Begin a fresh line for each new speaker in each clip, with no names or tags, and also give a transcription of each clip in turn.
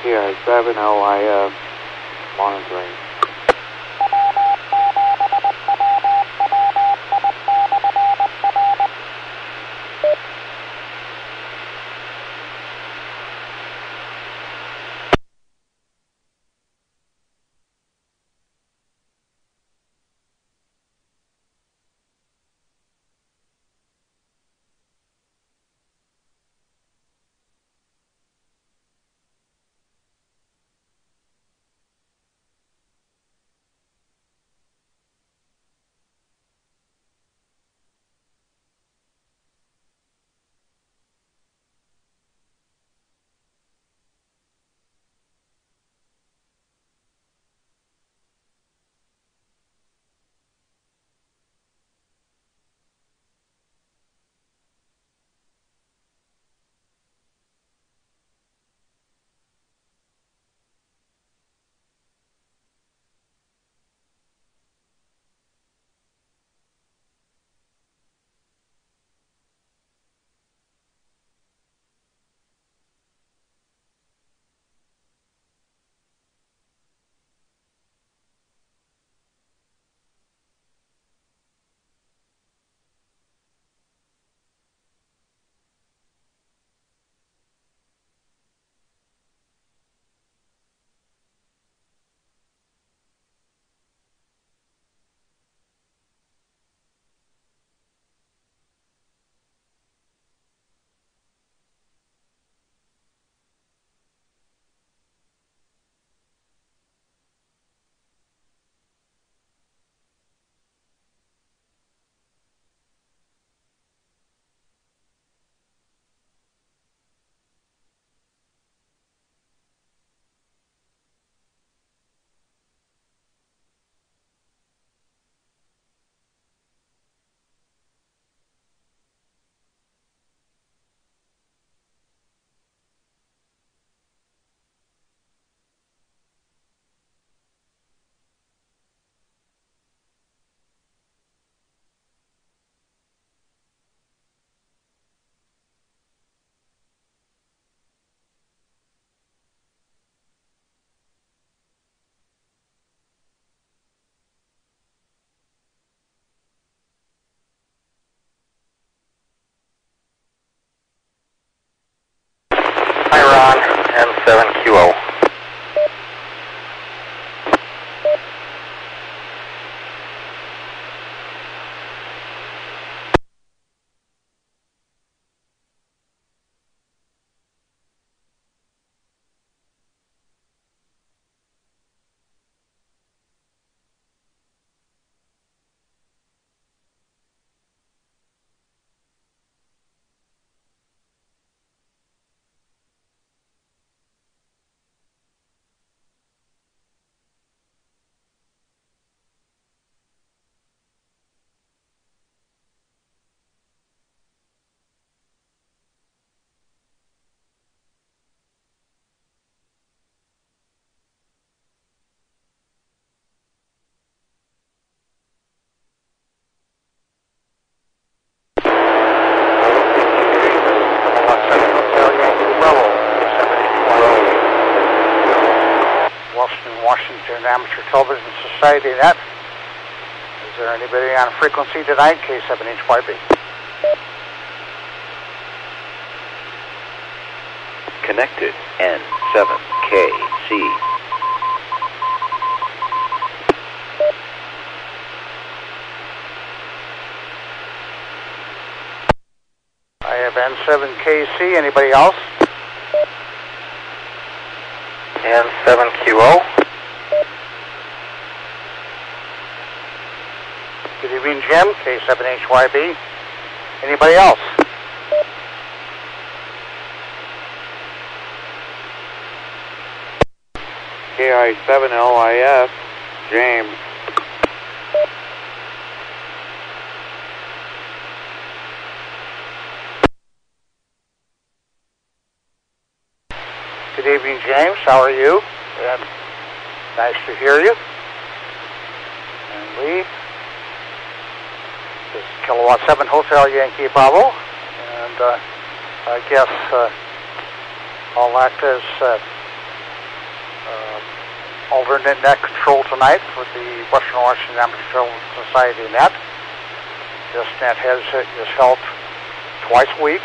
WW7ATS monitoring. N7QO.
Washington Amateur Television Society net. Is there anybody on frequency tonight? K7HYB.
Connected N7KC.
I have N7KC. Anybody else?
N7QO.
Good evening, Jim. K7HYB. Anybody else?
KI7LIS. James.
Good evening, James. How are you? And nice to hear you. And Lee. This is Kilowatt 7 Hotel Yankee Bravo. And I guess I'll act as alternate net control tonight for the Western Washington Amateur Society net. This net is held twice a week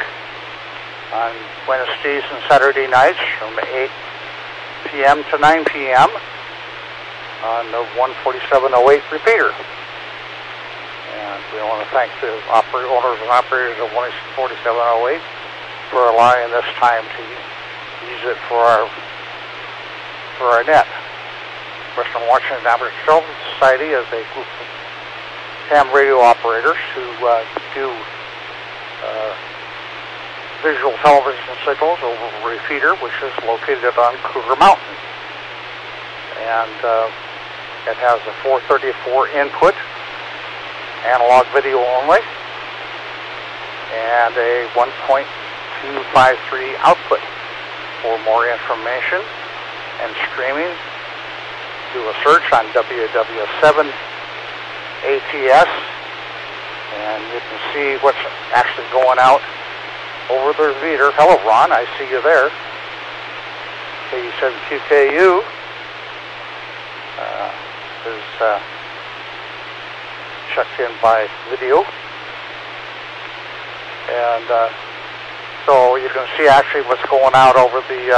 on Wednesdays and Saturday nights from 8 p.m. to 9 p.m. on the 14708 repeater. And we want to thank the owners and operators of 14708 for allowing this time to use it for our net. Western Washington Amateur Society is a group of ham radio operators who do visual television signals over a repeater, which is located on Cougar Mountain. And it has a 434 input, analog video only, and a 1.253 output. For more information and streaming, do a search on WW7ATS, and you can see what's actually going out over the repeater. Hello, Ron, I see you there. KU7QKU is checked in by video, and so you can see actually what's going out over the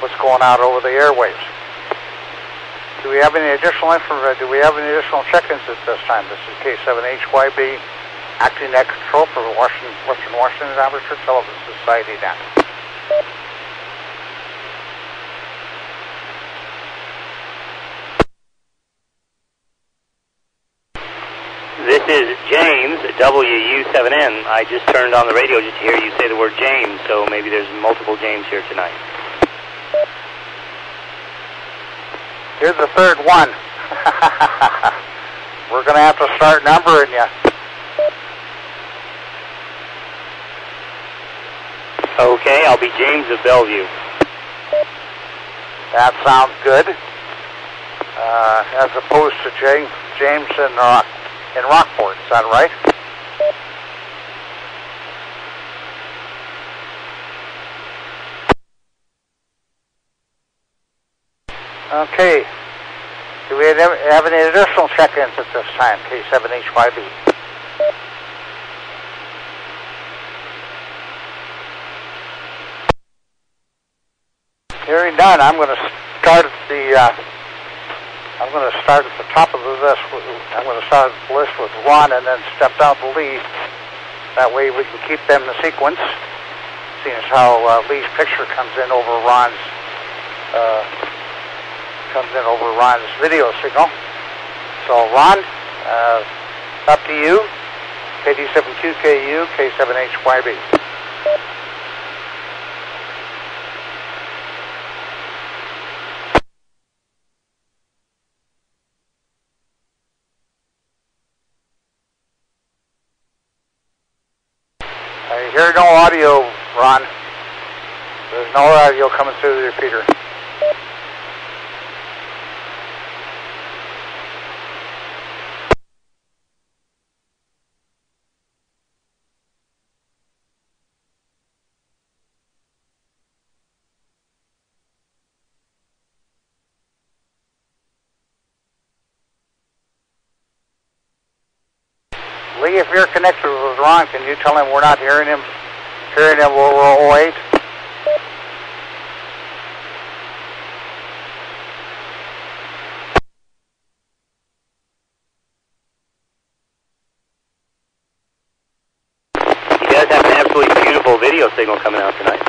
airwaves. Do we have any additional information? Do we have any additional check-ins at this time? This is K7HYB, acting net control for the Western Washington Amateur Television Society net.
This is James at WW7N. I just turned on the radio just to hear you say the word James, so maybe there's multiple James here tonight.
Here's the third one. We're going to have to start numbering you.
Okay, I'll be James of Bellevue.
That sounds good. As opposed to James in Rockport, is that right? Okay. Do we have any additional check-ins at this time, K7HYB? Hearing none, I'm going to start at the top of the list. I'm going to start the list with Ron and then step down to Lee. That way we can keep them in sequence, seeing as how Lee's picture comes in over Ron's video signal. So Ron, up to you. KD7QKU, K7HYB. I hear no audio, Ron. There's no audio coming through the repeater. Lee, if you're connected with Ron, can you tell him we're not hearing him over 08?
He does have an absolutely beautiful video signal coming out tonight.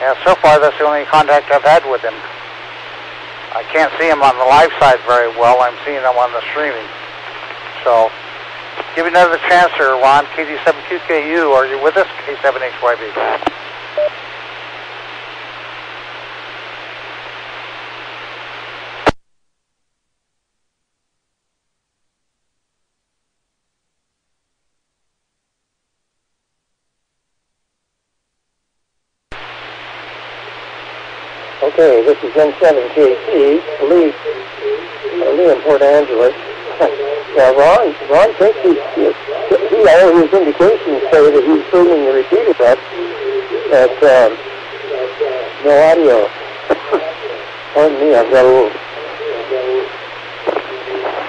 Yeah, so far that's the only contact I've had with him. I can't see him on the live side very well. I'm seeing him on the streaming. So, give me another chance here, Ron. KD7QKU, are you with us? K7HYB.
Okay, this is N7KC, Lee in Port Angeles. Now, Ron thinks all his indications say that he's tuning the repeater up at No audio. Pardon me, I've got a little...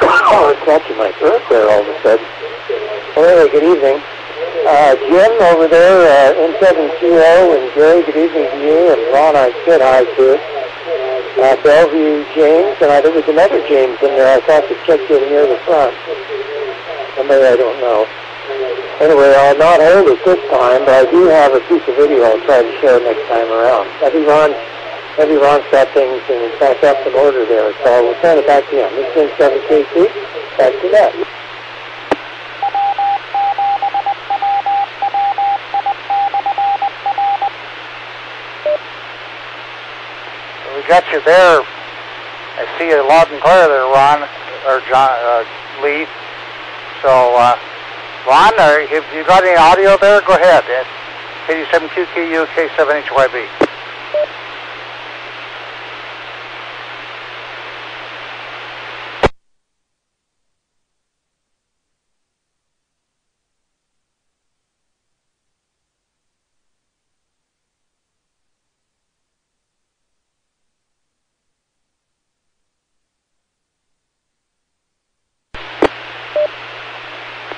Oh, it's catching my throat there all of a sudden. Well, anyway, good evening. Jim over there, N7QO, and Gary, good evening to you, and Ron, I said hi to. Bellevue, James, and there was another James in there. I thought the check getting near the front. Somebody I don't know. Anyway, I'll not hold it this time, but I do have a piece of video I'll try to share next time around. Maybe Ron's got things in fact up in order there, so we'll turn it back to him. This is N7KC. Back to that.
We got you there. I see you loud and clear there, Ron, or John, Lee. So, Ron, if you got any audio there, go ahead. 87QKU, K7HYB.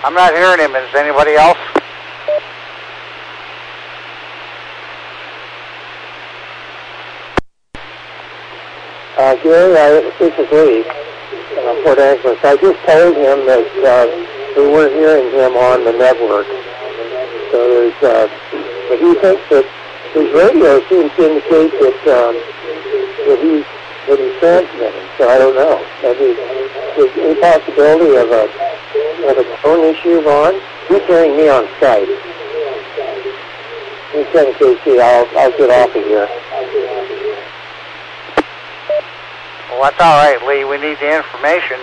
I'm not hearing him. Is anybody else?
Gary, this is Lee, Port Angeles. I just told him that we weren't hearing him on the network. So there's, but he thinks that his radio seems to indicate that he's transmitting. So I don't know. Maybe there's any possibility of a phone issue, Ron? He's hearing me on Skype. In 7KC, I'll get off of here.
Well, that's all right, Lee. We need the information.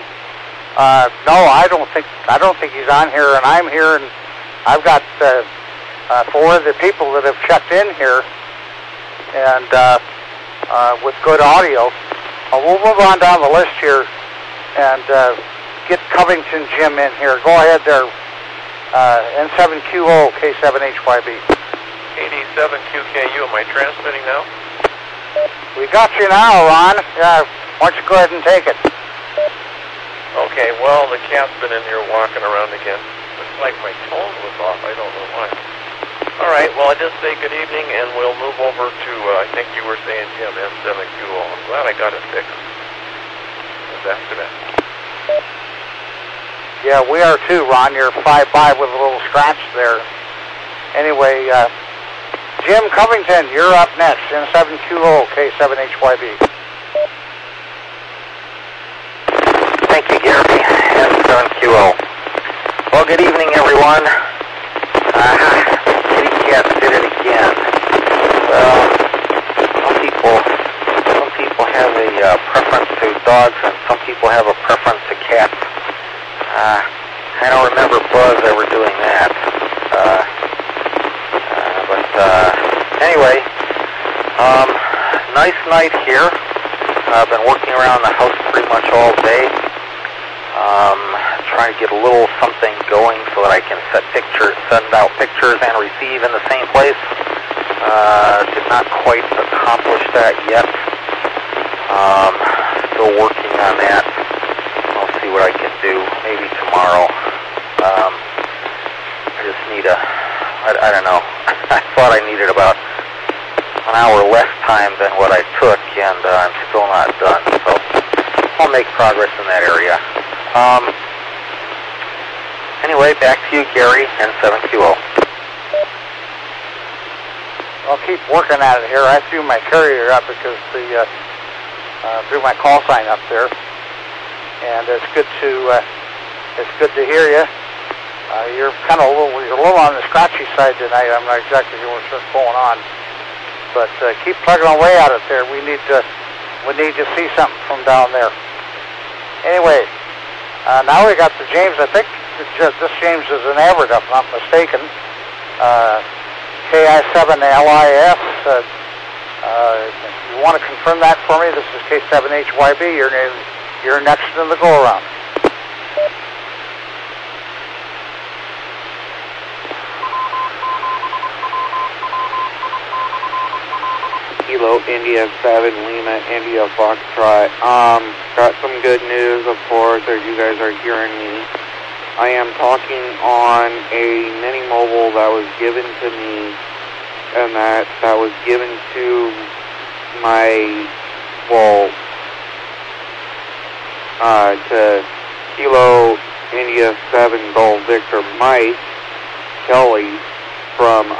No, I don't think he's on here, and I'm here, and I've got 4 of the people that have checked in here, and with good audio. We'll move on down the list here, and get Covington Jim in here. Go ahead there. N7QO, K7HYB.
87QKU, am I transmitting now?
We got you now, Ron. Why don't you go ahead and take it?
Okay, well, the cat's been in here walking around again. Looks like my tone was off. I don't know why. All right, well, I just say good evening, and we'll move over to, I think you were saying, Jim, N7QO. I'm glad I got it fixed. That's after that.
Yeah, we are too, Ron. You're 5-5 with a little scratch there. Anyway, Jim Covington, you're up next. N7QO, K7HYB.
Thank you, Gary. N7QO. Well, good evening, everyone. Kitty Cat did it again. Well, some people have a preference to dogs, and some people have a preference to cats. I don't remember Buzz ever doing that. Anyway, nice night here. I've been working around the house pretty much all day. Trying to get a little something going so that I can send out pictures and receive in the same place. Did not quite accomplish that yet. Still working on that. I'll see what I can do. Maybe tomorrow. I just need I don't know. I thought I needed about an hour less time than what I took, and I'm still not done. So I'll make progress in that area. Anyway, back to you, Gary, N7QO.
I'll keep working at it here. I threw my carrier up because threw my call sign up there, and it's good to hear you. You're kind of a little on the scratchy side tonight. I'm not exactly sure what's going on, but keep plugging away at it there. We need to see something from down there. Anyway, now we got the James. I think this James is an Everett, if I'm not mistaken. KI7LIS. You want to confirm that for me? This is K7HYB. You're next in the go-around.
Kilo India 7 Lima India Foxtrot. Got some good news, of course, as you guys are hearing me. I am talking on a mini mobile that was given to me, and that was given to my, to Kilo India 7 Golf Victor Mike Kelly from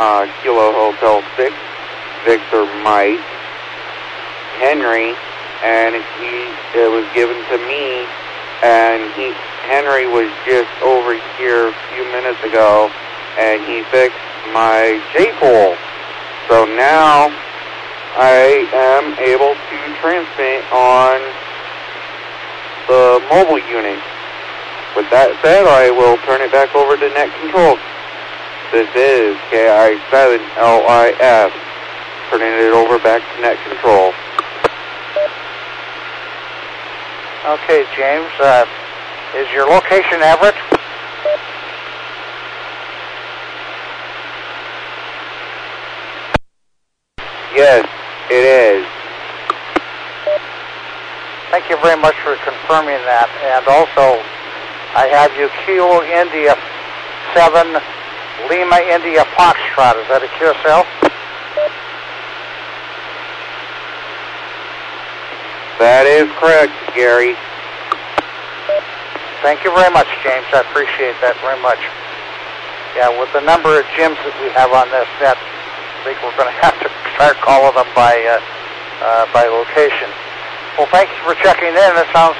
Kilo Hotel 6 Victor Mike Henry, and it was given to me, and Henry was just over here a few minutes ago, and he fixed my J-pole. So now I am able to transmit on the mobile unit. With that said, I will turn it back over to net control. This is KI7LIS. Turning it over back to net control.
Okay, James, is your location Everett?
Yes, it is.
Thank you very much for confirming that. And also, I have you Kilo India 7 Lima India Foxtrot. Is that a QSL?
That is correct, Gary.
Thank you very much, James. I appreciate that very much. Yeah, with the number of gyms that we have on this net, I think we're going to have to start calling them by location. Well, thank you for checking in. It sounds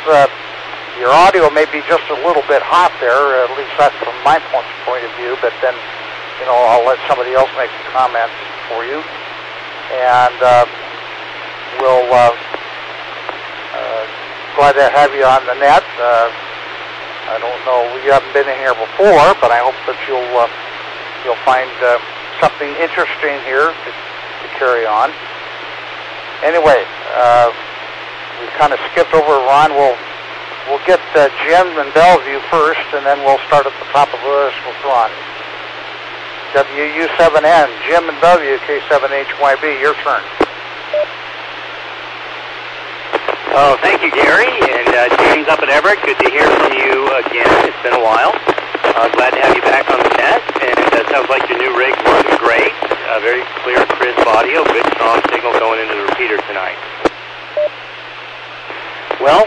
your audio may be just a little bit hot there, at least that's from my point of view, but then, you know, I'll let somebody else make the comments for you. And we'll glad to have you on the net. I don't know, you haven't been in here before, but I hope that you'll find something interesting here to carry on. Anyway, we kind of skipped over Ron. We'll get Jim and Bellevue first, and then we'll start at the top of the list with Ron. WU7N, Jim and Bellevue, K7HYB, your turn.
Oh, thank you, Gary, and James up at Everett. Good to hear from you again. It's been a while. Glad to have you back on the net, and it sounds like your new rig's working great. Very clear, crisp audio, good, strong signal going into the repeater tonight. Well,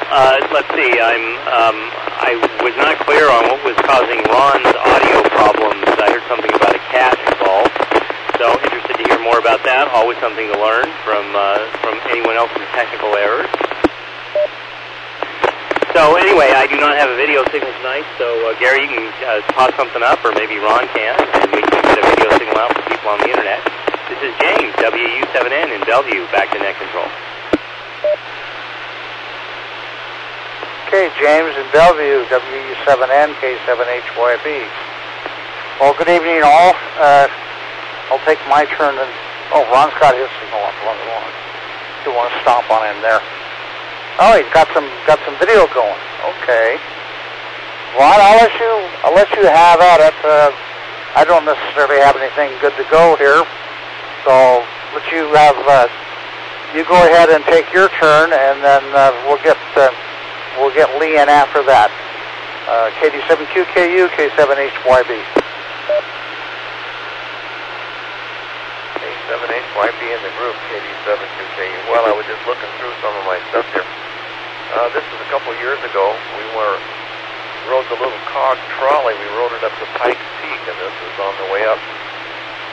let's see. I was not clear on what was causing Ron's audio problems. I heard something about a cat involved. So interested to hear more about that. Always something to learn from anyone else with technical errors. So anyway, I do not have a video signal tonight, so Gary, you can pop something up, or maybe Ron can, and we can get a video signal out for people on the internet. This is James, WU7N in Bellevue, back to net control.
Okay, James in Bellevue, WU7N, K7HYB. Well, good evening all. I'll take my turn, and Ron's got his signal up. Do want to stomp on him there? Oh, he's got some video going. Okay. Ron, I'll let you have at it. I don't necessarily have anything good to go here, so let you have. You go ahead and take your turn, and then we'll get Lee in after that. KD7QKU, K7HYB.
K7HYB in the group, KD7QKU. Well, I was just looking through some of my stuff here. This was a couple years ago. We rode the little cog trolley. We rode it up to Pikes Peak, and this was on the way up.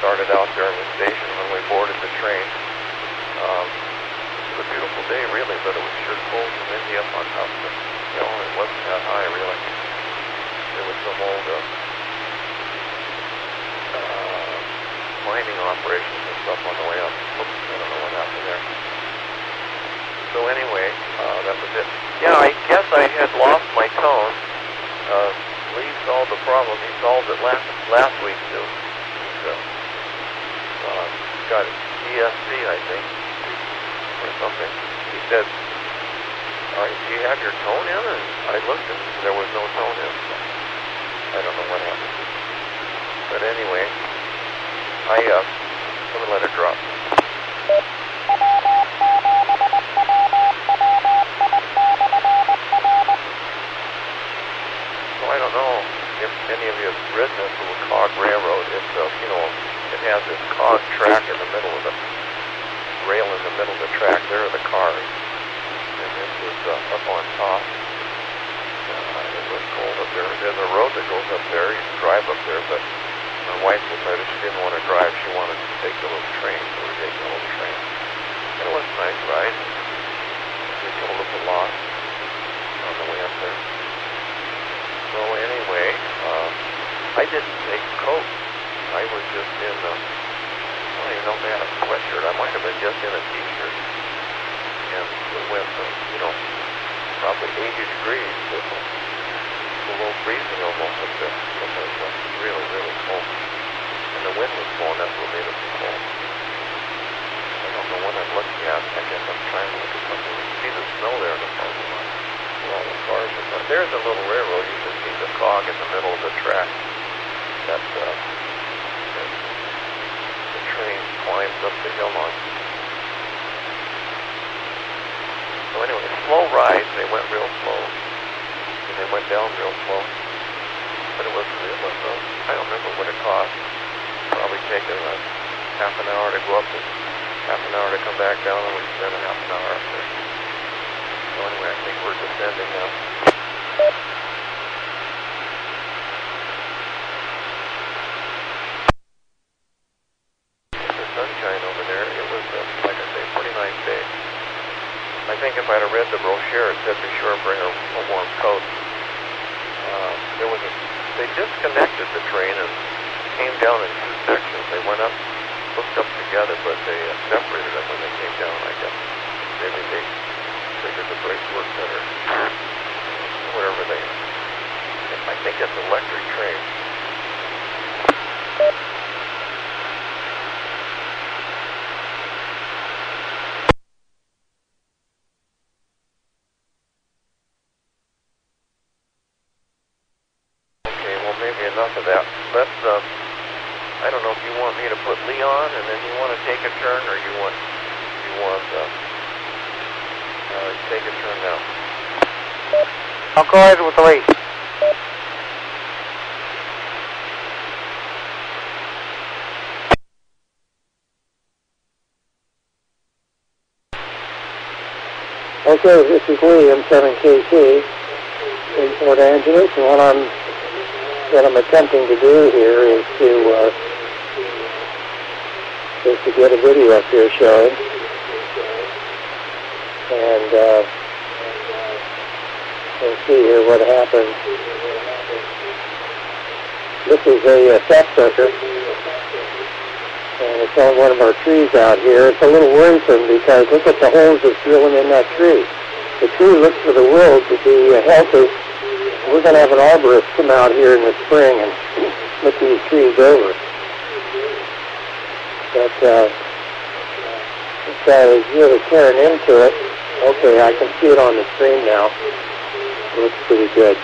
Started out there in the station when we boarded the train. It was a beautiful day, really, but it was sure cold and windy up on top. But, you know, it wasn't that high, really. There was some old mining operations and stuff on the way up. Oops, I don't know what happened there. So anyway, that was it. Yeah, I guess I had lost my tone. Lee solved the problem. He solved it last week, too. He's got ESC, I think, or something. He said, do you have your tone in? And I looked, and there was no tone in. So I don't know what happened. But anyway, let me let it drop. any of you have ridden this little cog railroad, it's it has this cog track in the middle of the rail in the middle of the track. There are the cars, and this was up on top. It was cold up there. There's a road that goes up there. You can drive up there, but my wife decided she didn't want to drive. She wanted to take the little train, so we're taking the little train. And it was a nice ride. They told us a lot on the way up there. So anyway, I didn't take a coat. I was just in, I don't even know if I had a sweatshirt. I might have been just in a t-shirt. And we went, probably 80 degrees. It was below freezing almost up there. It was really, really cold. And the wind was blowing. That's what made it so cold. I don't know what I'm looking at. I guess I'm trying to look at something. You can see the snow there in the parking lot. Where all the cars are going. There's a little railroad. You can see the cog in the middle of the track. That the train climbs up the hill on. So anyway, slow rides. They went real slow. And they went down real slow. But it was I don't remember what it cost. Probably taken half an hour to go up and half an hour to come back down, and we spent a half an hour up there. So anyway, I think we're descending now. The sunshine over there, it was, like I say, a pretty nice day. I think if I'd have read the brochure, it said be sure and bring a warm coat. They disconnected the train and came down in two sections. They went up, hooked up together, but they separated them when they came down, I guess. Maybe they figured the brakes worked better. Whatever I think it's an electric train. Enough of that. Let's, I don't know if you want me to put Lee on and then you want to take a turn, or you want take a turn now.
I'll go ahead with Lee.
Okay, this is Lee, M7KC in Port Angeles, and what I'm attempting to do here is to get a video up here showing, and we'll see here what happens. This is a sap sucker, and it's on one of our trees out here. It's a little worrisome because look at the holes that's drilling in that tree. The tree looks for the world to be healthy. We're going to have an arborist come out here in the spring and look these trees over. But this guy is really tearing into it. Okay, I can see it on the screen now. It looks pretty good.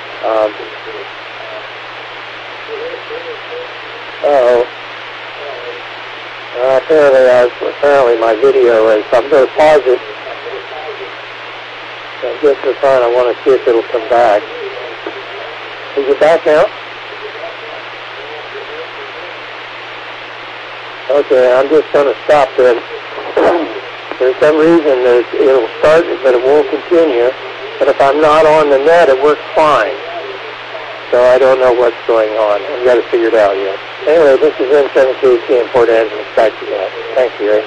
Apparently my video is, I'm going to pause it. I guess for fun, I want to see if it'll come back. Is it back now? Okay, I'm just going to stop then. For some reason, it'll start, but it won't continue. But if I'm not on the net, it works fine. So I don't know what's going on. I've got to figure it out yet. Anyway, this is M7KC in Port Angeles. Back to that. Thanks, Gary.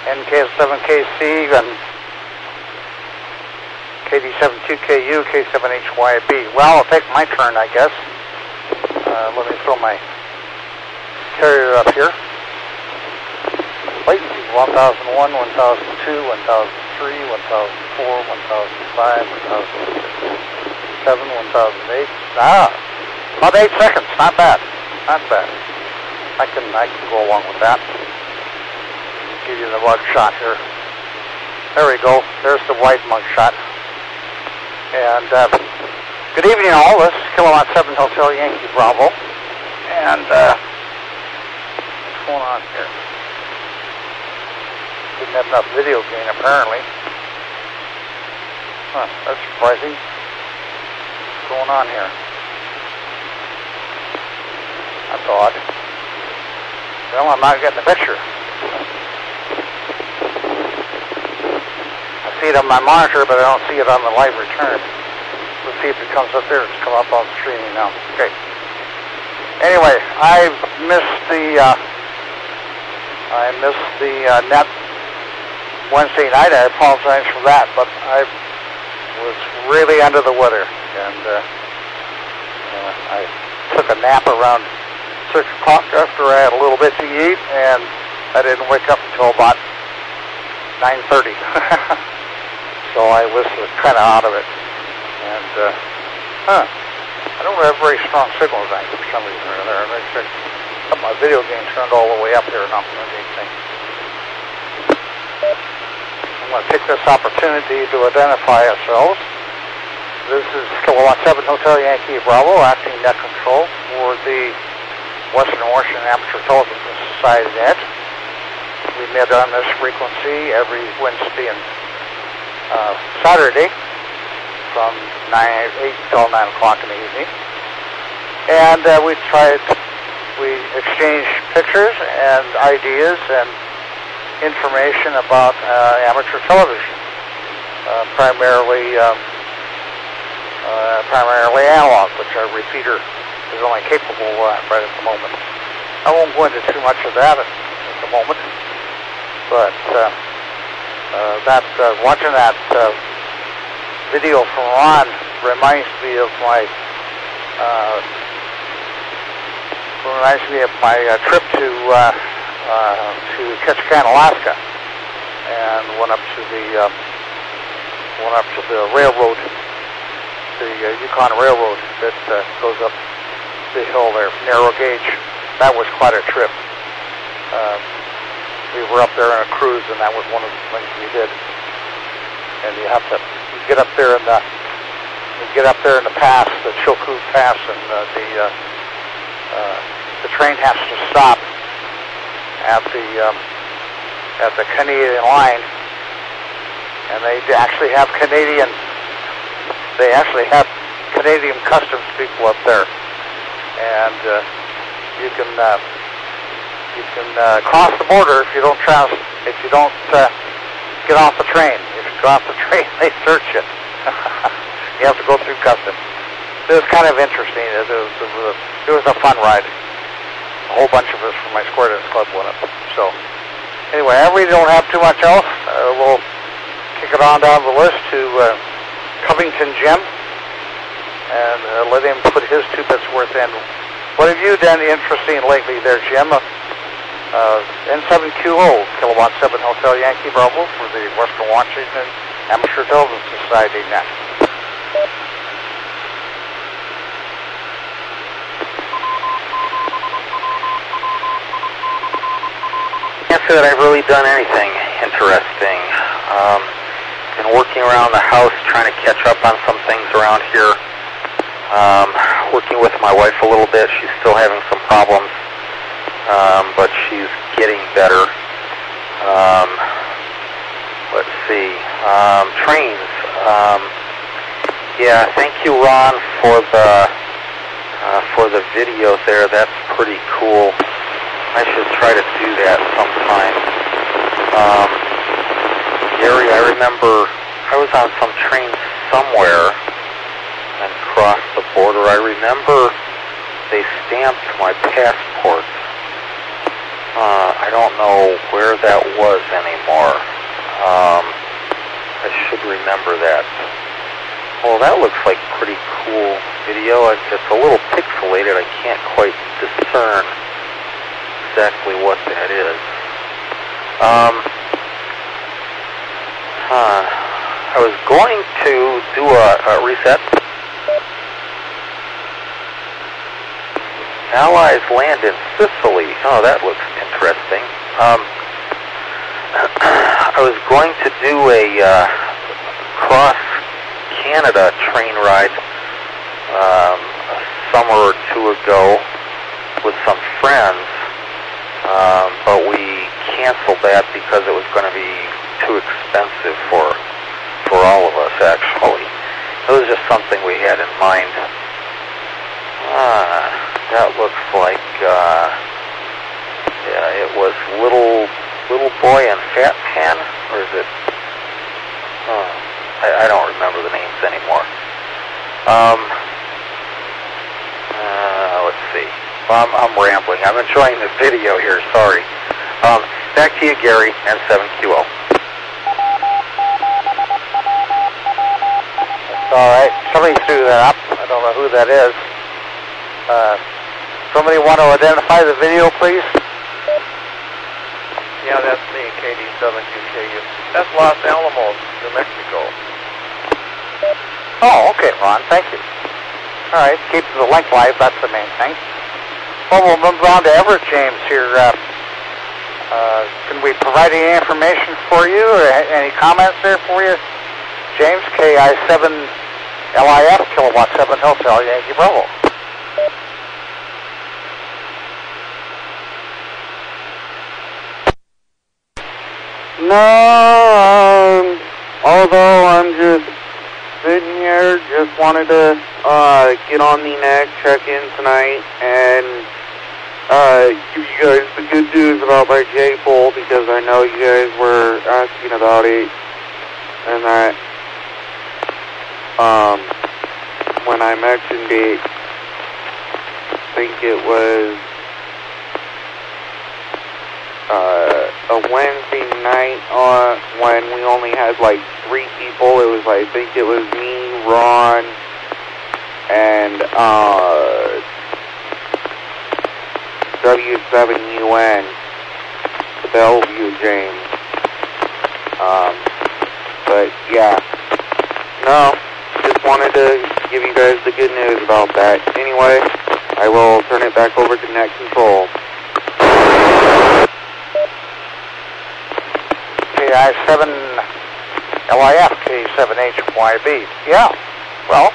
NKS7KC and KD72KU, K7HYB. Well, I'll take my turn, I guess. Let me throw my carrier up here. Latency 1001, 1002, 1003, 1004, 1005, 1007, 1008. About 8 seconds. Not bad. Not bad. I can go along with that. Give you the mug shot here. There we go. There's the white mug shot. And good evening all. This is Kilowatt 7 Hotel Yankee Bravo. And what's going on here? Didn't have enough video gain, apparently. Huh, that's surprising. What's going on here? That's odd. Well, I'm not getting the picture. I see it on my monitor, but I don't see it on the live return. Let's see if it comes up there. It's come up on streaming now. Okay. Anyway, I missed the net Wednesday night. I apologize for that, but I was really under the weather, and I took a nap around 6 o'clock after I had a little bit to eat, and I didn't wake up until about 9:30. So I was kind of out of it. And, I don't have very strong signal tonight for some reason or other. I got my video game turned all the way up here now. I'm going to take this opportunity to identify ourselves. This is Kilowatt 7 Hotel Yankee Bravo, acting net control for the Western Washington Amateur Television Society net. We met on this frequency every Wednesday and Saturday from 8 till 9 o'clock in the evening. And we exchanged pictures and ideas and information about amateur television, primarily analog, which our repeater is only capable right at the moment. I won't go into too much of that at the moment, but watching that video from Ron reminds me of my trip to Ketchikan, Alaska, and went up to the railroad, the Yukon Railroad that goes up the hill there, narrow gauge. That was quite a trip. We were up there on a cruise, and that was one of the things we did. And you get up there in the pass, the Chilkoot Pass, and the train has to stop at the Canadian line, and they actually have Canadian customs people up there, and you can cross the border if you don't get off the train. If you go off the train, they search you. You have to go through customs. It was kind of interesting. It was a fun ride. A whole bunch of us from my Square Dance Club went up. So, anyway, I really don't have too much else. We'll kick it on down the list to Covington Jim and let him put his 2 bits worth in. What have you done interesting lately there, Jim? N7QO, Kilowatt 7 Hotel Yankee Bravo for the Western Washington Amateur Television Society net.
Can't say that I've really done anything interesting. Been working around the house trying to catch up on some things around here. Working with my wife a little bit. She's still having some problems, but she's getting better. Let's see. Trains. Yeah, thank you, Ron, for the video there. That's pretty cool. I should try to do that sometime. Gary, I remember I was on some train somewhere and crossed the border. I remember they stamped my passport. I don't know where that was anymore. I should remember that. Well, that looks like pretty cool video. It's a little pixelated. I can't quite discern exactly what that is. I was going to do a reset. Allies land in Sicily. Oh, that looks interesting. I was going to do a cross-Canada train ride a summer or 2 ago with some friends, but we canceled that because it was going to be too expensive for all of us, actually. It was just something we had in mind. That looks like, yeah, it was Little Boy and Fat Pan, or is it? I don't remember the names anymore. Let's see. I'm rambling. I'm enjoying the video here. Sorry. Back to you, Gary, N7QO.
All right. Somebody threw that up. I don't know who that is. Somebody want to identify the video, please?
Yeah, that's me, KD7QKU. That's Los Alamos, New Mexico.
Oh, okay, Ron. Thank you. All right. Keep the link live. That's the main thing. Well, we'll move on to Everett James here. Can we provide any information for you or any comments there for you? James, KI7LIF, Kilowatt 7 Hotel, Yankee Bravo.
No, although I'm just sitting here, just wanted to get on the neck, check in tonight, and give you guys the good news about my J-pole, because I know you guys were asking about it, and that when I mentioned it, I think it was a Wednesday night when we only had like 3 people. It was, I think it was me, Ron, and W7UN, the Bellevue James. But yeah, no, just wanted to give you guys the good news about that. Anyway, I will turn it back over to Net Control.
KI7LIF, K7HYB. Yeah, well,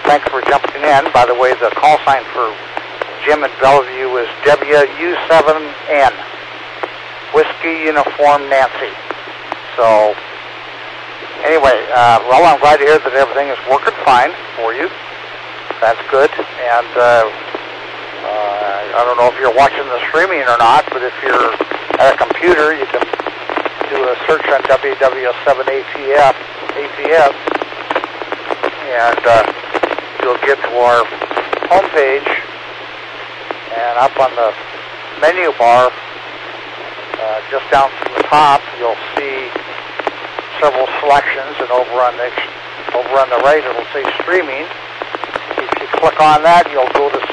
thanks for jumping in. By the way, the call sign for Jim at Bellevue is WU7N, Whiskey Uniform Nancy. So, anyway, well, I'm glad to hear that everything is working fine for you. That's good. And I don't know if you're watching the streaming or not, but if you're at a computer, you can do a search on WW7ATS, and you'll get to our homepage, and up on the menu bar, just down from the top, you'll see several selections, and over on the right, it'll say streaming. If you click on that, you'll go to the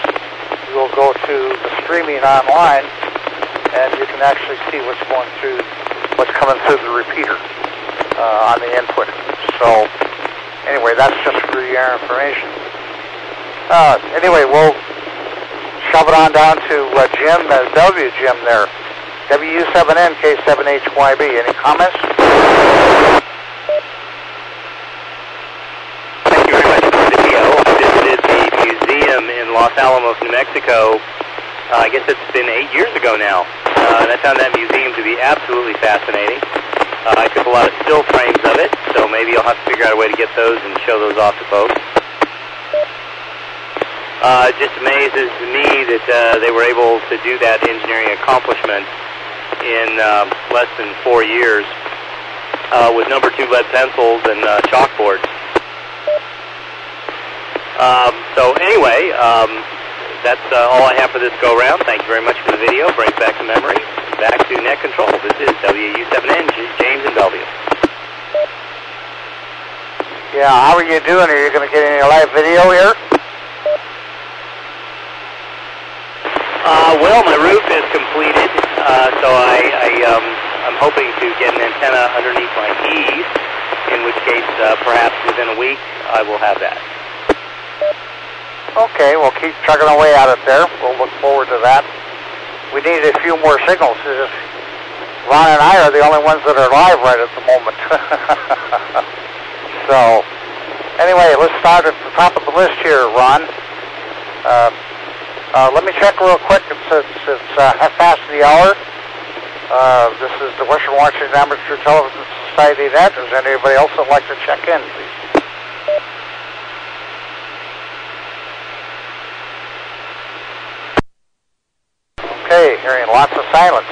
streaming online, and you can actually see what's coming through the repeater on the input. So anyway, that's just for your information. Anyway, we'll shove it on down to Jim, Bellevue Jim there. WU7N K7HYB. Any comments?
Thank you very much for the video. I visited the museum in Los Alamos, New Mexico. I guess it's been 8 years ago now. And I found that museum to be absolutely fascinating. I took a lot of still frames of it, so maybe I'll have to figure out a way to get those and show those off to folks. It just amazes me that they were able to do that engineering accomplishment in less than 4 years with number 2 lead pencils and chalkboards. So anyway, that's all I have for this go-round. Thank you very much for the video. Brings back some memories. Back to Net Control. This is WU7N, James in Bellevue.
Yeah, how are you doing? Are you going to get any live video here?
Well, my roof is completed, so I'm hoping to get an antenna underneath my eaves, in which case, perhaps within a week, I will have that.
Okay, we'll keep chugging away at it there. We'll look forward to that. We need a few more signals. Ron and I are the only ones that are live right at the moment. So, anyway, let's start at the top of the list here, Ron. Let me check real quick. It's half past the hour. This is the Western Washington Amateur Television Society Net. Is there anybody else that would like to check in, please? Okay, hearing lots of silence.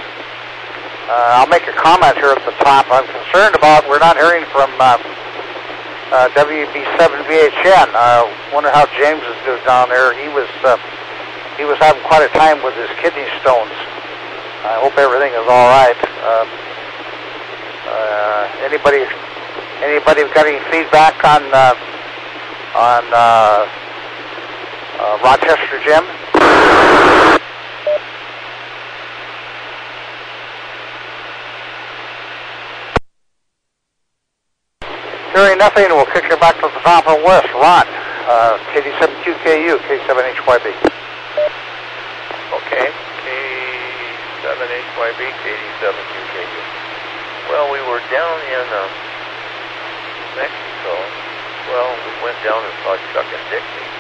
I'll make a comment here at the top. I'm concerned about we're not hearing from WB7VHN. I wonder how James is doing down there. He was having quite a time with his kidney stones. I hope everything is all right. Anybody got any feedback on Rochester Jim? Hearing nothing, we'll kick it back to the top of the list. Ron, KD7QKU, K7HYB.
Okay, K7HYB, KD7QKU. Well, we were down in Mexico. Well, we went down and saw Chuck and Dixie.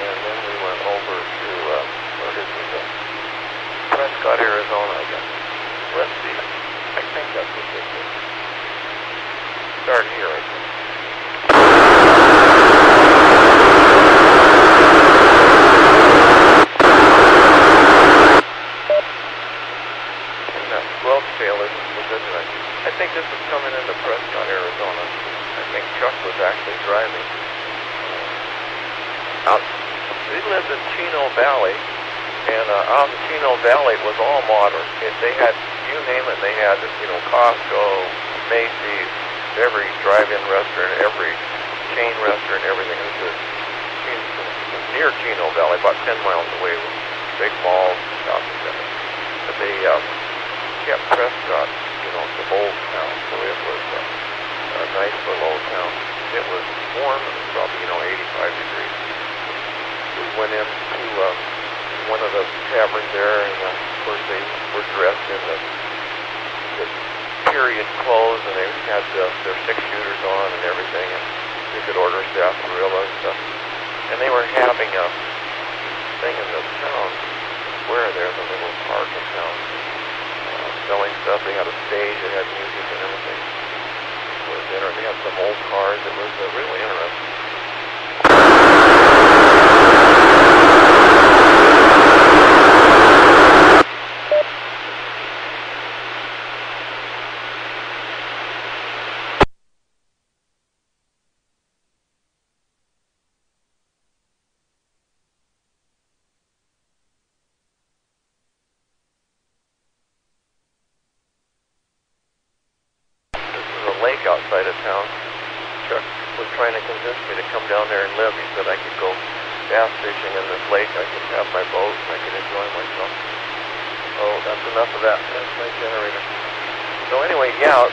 And then we went over to, where did we go? Prescott, Arizona, I guess. Let's see. I think that's what this is. Start here, I think. And that 12 tail isn't so good tonight. I think this is coming into Prescott, Arizona. I think Chuck was actually driving. We lived in Chino Valley, and out in Chino Valley it was all modern. They had, you name it, they had, Costco, Macy's, every drive-in restaurant, every chain restaurant, everything. It was near Chino Valley, about 10 miles away, with big malls and shopping centers. But they kept Prescott, the old town, so it was a nice little old town. It was warm, it was probably, 85 degrees. We went into one of the taverns there, and of course they were dressed in the period clothes, and they had their 6-shooters on and everything, and you could order sarsaparilla and stuff. And they were having a thing in the town square there, the little park in town, selling stuff. They had a stage, they had music and everything. They had some old cars. It was really interesting. Outside of town. Chuck was trying to convince me to come down there and live. He said I could go bass fishing in this lake, I could have my boat, and I could enjoy myself. Oh, that's enough of that. That's my generator. So anyway, yeah,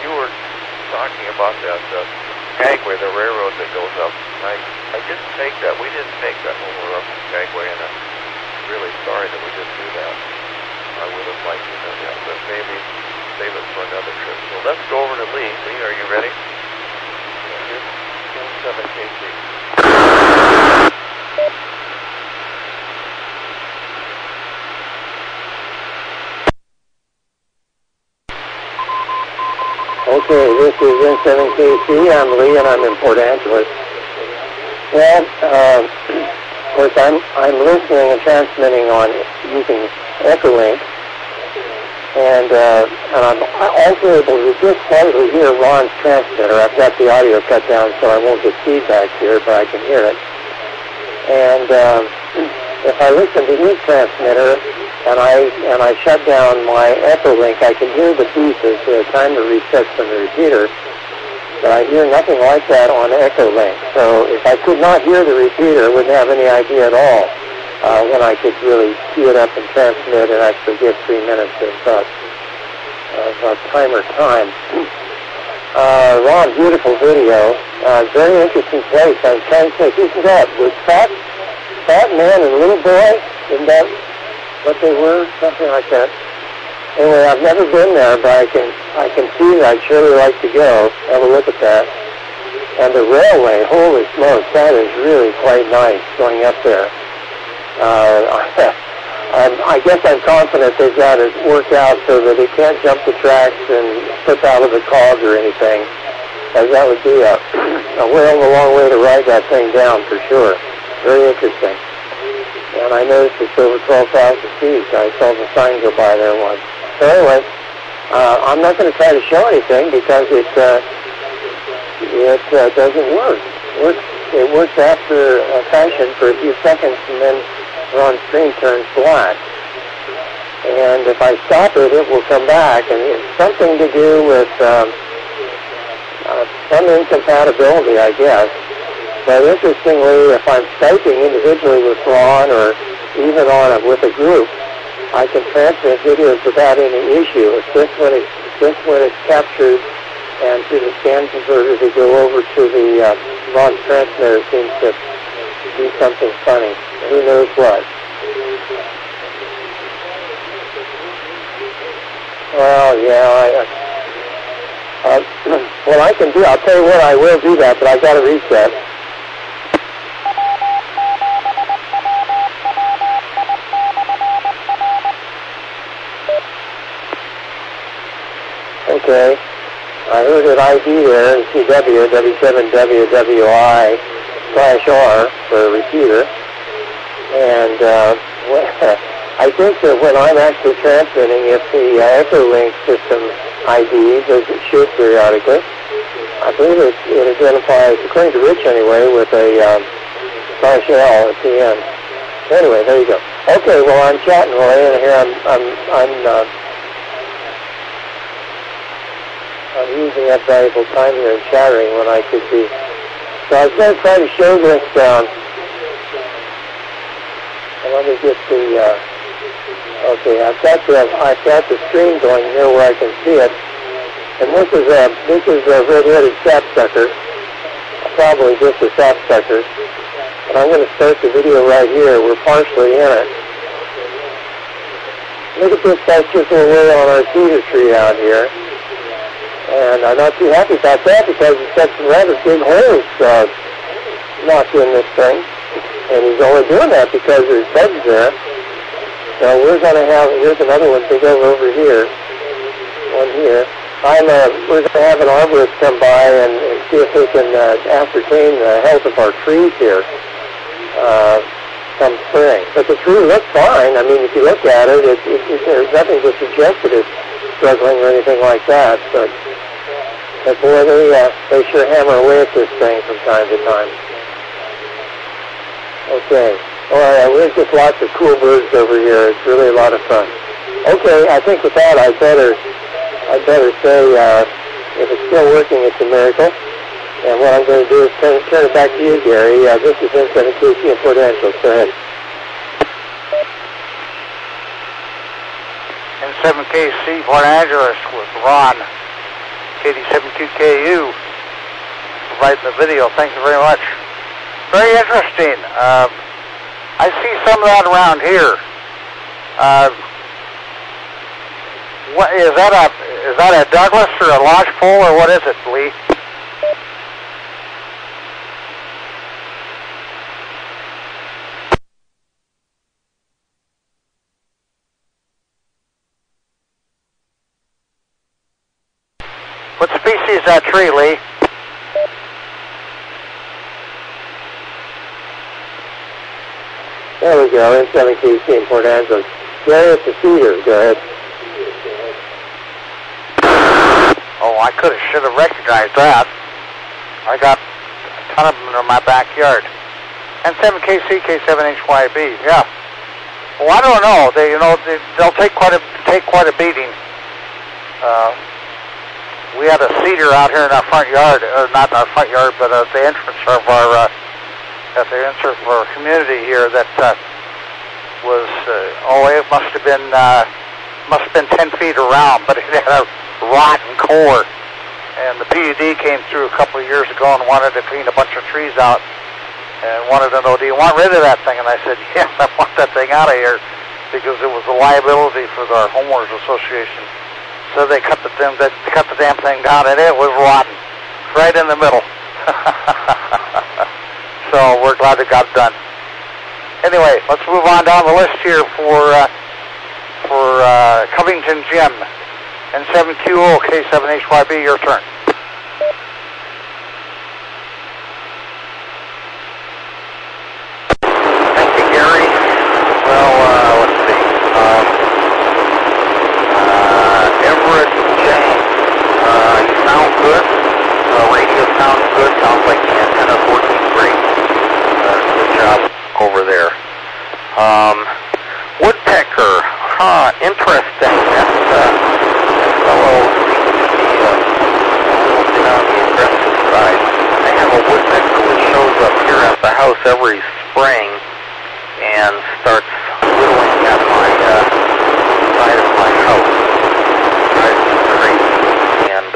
you were talking about that Skagway, the railroad that goes up. I didn't take that. We didn't take that when we were up in Skagway, and I'm really sorry that we didn't do that. I would have liked to do that, but maybe save it for another trip. So let's go over to Lee. Lee, are you ready? Here's 7KC.
Okay, this is N7KC. I'm Lee, and I'm in Port Angeles. Well, of course, I'm listening and transmitting on using Echolink. And I'm also able to just slightly hear Ron's transmitter. I've got the audio cut down so I won't get feedback here, but I can hear it. And if I listen to his transmitter and I shut down my Echolink, I can hear the beep as the timer resets from the repeater. But I hear nothing like that on Echolink. So if I could not hear the repeater, I wouldn't have any idea at all when I could really cue it up and transmit and actually get 3 minutes of timer time. Ron, beautiful video. Very interesting place. I was trying to say, who's that? Was fat man and little boy? Isn't that what they were? Something like that. Anyway, I've never been there, but I can see that I'd surely like to go. Have a look at that. And the railway, holy smokes, that is really quite nice going up there. I guess I'm confident they've got it worked out so that it can't jump the tracks and slip out of the cog or anything, as that would be a whale of a long way to ride that thing down for sure. Very interesting. And I noticed it's over 12,000 feet. I saw the sign go by there once. So anyway, I'm not going to try to show anything because it doesn't work. It works after a fashion for a few seconds, and then the on-screen turns black. And if I stop it, it will come back, and it's something to do with some incompatibility, I guess. But interestingly, if I'm Skyping individually with Ron or even with a group, I can transmit videos without any issue. It's just when it's captured and through the scan converter to go over to the Ron's transmitter seems to do something funny. Who knows what? Well, yeah, well, I can do, I'll tell you what, I will do that, but I've got to reset. Okay, I heard an ID there in CW, W7WWI/R for a repeater, and I think that when I'm actually transmitting, if the Echolink system IDs, as it should periodically, I believe it identifies, according to Rich anyway, with a /L at the end. Anyway, there you go. Okay, well, I'm chatting away, and here I'm using that valuable time here and chattering when I could be. So I was going to try to show this. Let me get the. Okay, I've got the screen going here where I can see it, and this is a red-headed sapsucker, probably just a sapsucker. And I'm going to start the video right here. We're partially in it. Look at this, that's just a whale on our cedar tree out here. And I'm not too happy about that because it's got some rather big holes knocked in this thing. And he's only doing that because there's bugs there. So we're going to have, here's another one to go over here. One here. We're going to have an arborist come by and see if we can ascertain the health of our trees here come spring. But the tree looks fine. I mean, if you look at it, there's nothing to suggest that it's struggling or anything like that. But boy, they sure hammer away at this thing from time to time. Okay. All right, there's just lots of cool birds over here. It's really a lot of fun. Okay, I think with that, I'd better say if it's still working, it's a miracle. And what I'm going to do is turn it back to you, Gary. This is N7KC in Port Angeles. Go ahead.
N7KC Port Angeles with Ron, KD72KU, providing the video. Thank you very much. Very interesting. I see some of that around here. What is that a Douglas or a lodgepole or what is it, Lee? What species is that tree, Lee?
There we go, N7KC in Port Angeles. Gary, it's a cedar. Go ahead.
Oh, I should have recognized that. I got a ton of them in my backyard. N7KC, K7HYB, yeah. Well, I don't know. They'll take quite a beating. We had a cedar out here in our front yard, or not in our front yard, but at the entrance of our community here that was it must have been 10 feet around, but it had a rotten core. And the PUD came through a couple of years ago and wanted to clean a bunch of trees out and wanted to know, do you want rid of that thing? And I said, yes, I want that thing out of here because it was a liability for our homeowners association. So they cut the damn thing down, and it was rotten, right in the middle. So we're glad it got done. Anyway, let's move on down the list here for Covington Jim. N7QO K7HYB, your turn.
Thank you, Gary. Well, let's see. Everett James, you sound good. Radio sounds good. Sounds like the antenna's working great. Good job over there. Woodpecker. Interesting. That fellow seems to be a little bit on the aggressive side. I have a woodpecker which shows up here at the house every spring and starts whittling at my side of my house. Drives me crazy. And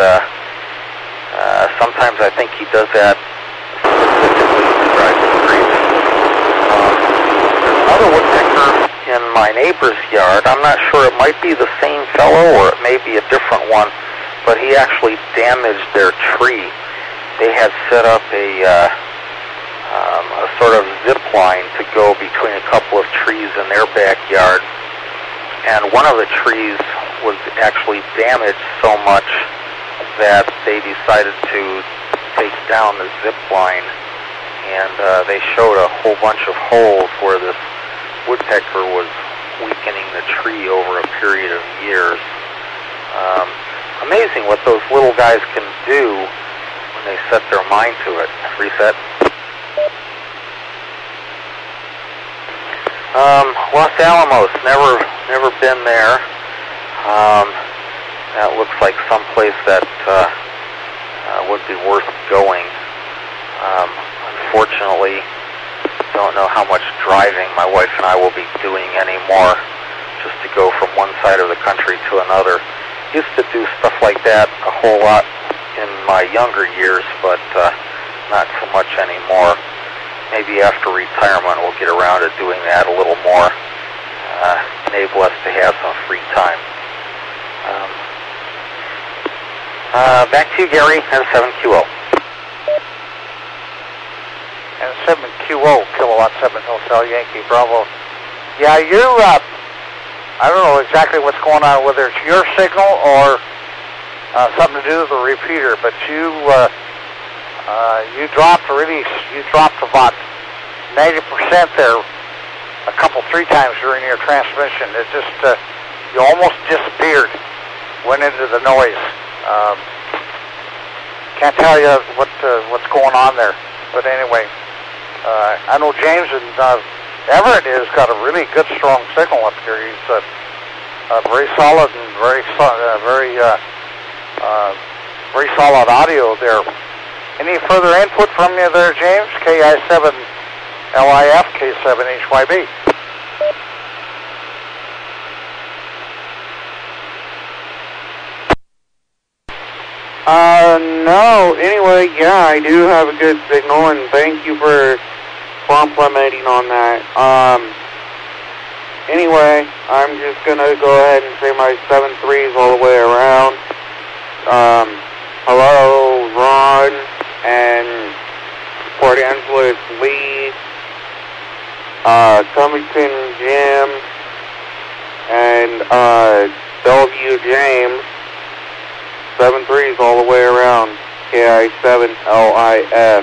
sometimes I think he does that specifically to drive me crazy. There's another woodpecker in my neighbor's yard. I'm not sure, it might be the same fellow or it may be a different one, but he actually damaged their tree. They had set up a sort of zip line to go between a couple of trees in their backyard, and one of the trees was actually damaged so much that they decided to take down the zip line, and they showed a whole bunch of holes where this woodpecker was weakening the tree over a period of years. Amazing what those little guys can do when they set their mind to it. Reset. Los Alamos, never been there. That looks like someplace that would be worth going. Unfortunately, don't know how much driving my wife and I will be doing anymore, just to go from one side of the country to another. Used to do stuff like that a whole lot in my younger years, but not so much anymore. Maybe after retirement we'll get around to doing that a little more, enable us to have some free time. Back to you, Gary, N7QO.
N7QO, Kilowatt 7 Hotel Yankee Bravo. Yeah, you, I don't know exactly what's going on, whether it's your signal or something to do with the repeater, but you dropped about 90% there three times during your transmission. It just, you almost disappeared, went into the noise. Can't tell you what's going on there, but anyway, I know James and Everett has got a really good, strong signal up here. He's very solid and very solid audio there. Any further input from you there, James? KI7LIF, K7HYB.
No, anyway, yeah, I do have a good signal, and thank you for complimenting on that. Anyway, I'm just going to go ahead and say my 7-3s all the way around. Hello, Ron, and Port Angeles Lee, Covington Jim, and Bellevue James. 7-3s all the way around. KI7LIF.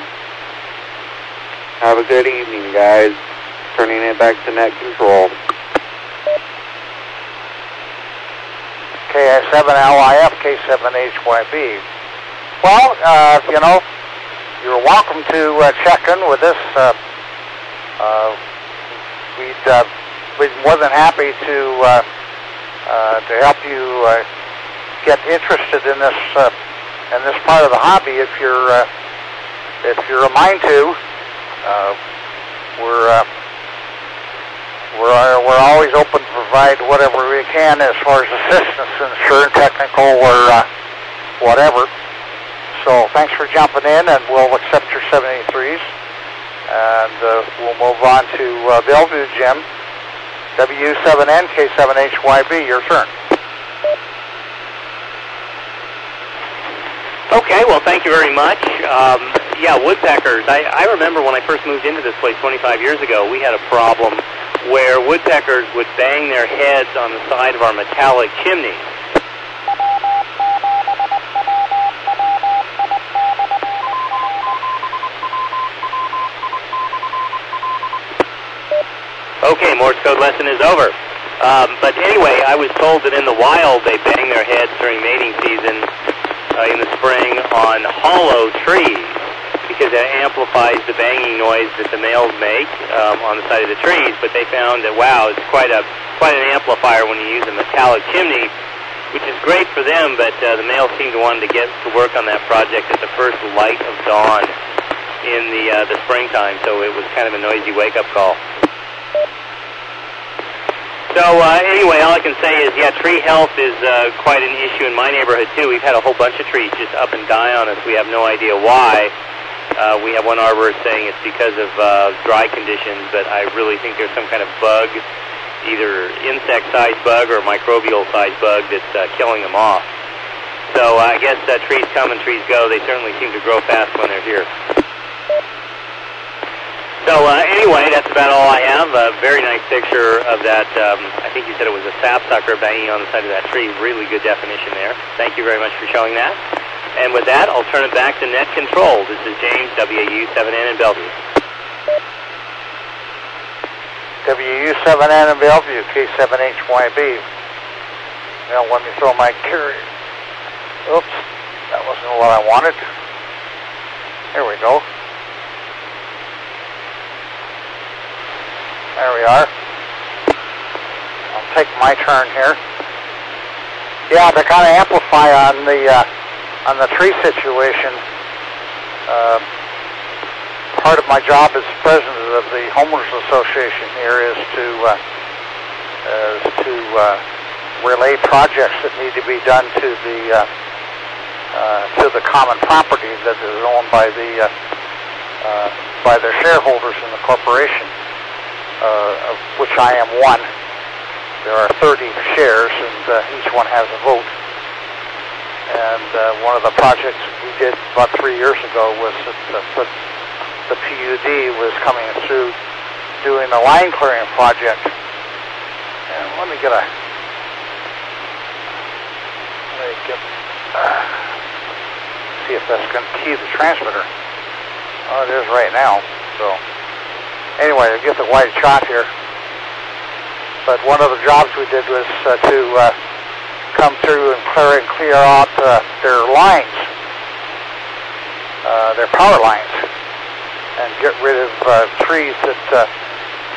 Have a good evening, guys. Turning it back to net control.
KI7LIF, K7HYB. Well, you know, you're welcome to check in with us. We'd be more than happy to help you get interested in this part of the hobby if you're a mind to. We're always open to provide whatever we can as far as assistance, insurance, technical, or whatever. So thanks for jumping in, and we'll accept your 783s, and we'll move on to Bellevue Jim. W7N K7HYB, your turn.
Okay, well, thank you very much. Yeah, woodpeckers. I remember when I first moved into this place 25 years ago, we had a problem where woodpeckers would bang their heads on the side of our metallic chimneys. Okay, Morse code lesson is over. But anyway, I was told that in the wild they bang their heads during mating season in the spring on hollow trees because it amplifies the banging noise that the males make on the side of the trees. But they found that, wow, it's quite an amplifier when you use a metallic chimney, which is great for them, but the males seemed to want to get to work on that project at the first light of dawn in the springtime, so it was kind of a noisy wake-up call. So anyway, all I can say is, yeah, tree health is quite an issue in my neighborhood, too. We've had a whole bunch of trees just up and die on us. We have no idea why. We have one arborist saying it's because of dry conditions, but I really think there's some kind of bug, either insect-sized bug or microbial-sized bug that's killing them off. So I guess trees come and trees go. They certainly seem to grow fast when they're here. So anyway, that's about all I have. A very nice picture of that. I think you said it was a sapsucker banging on the side of that tree. Really good definition there. Thank you very much for showing that. And with that, I'll turn it back to Net Control. This is James, WW7N in Bellevue.
WU7N in Bellevue, K7HYB. Now let me throw my carrier. Oops, that wasn't what I wanted. Here we go. There we are. I'll take my turn here. Yeah, to kind of amplify on the tree situation. Part of my job as president of the homeowners association here is to relay projects that need to be done to the common property that is owned by their shareholders in the corporation. Of which I am one. There are 30 shares, and each one has a vote. And one of the projects we did about 3 years ago was that the PUD was coming through doing a line clearing project. And let me see if that's going to key the transmitter. Oh, it is right now. So. Anyway, I get the wide shot here. But one of the jobs we did was to come through and clear out their lines, their power lines, and get rid of trees that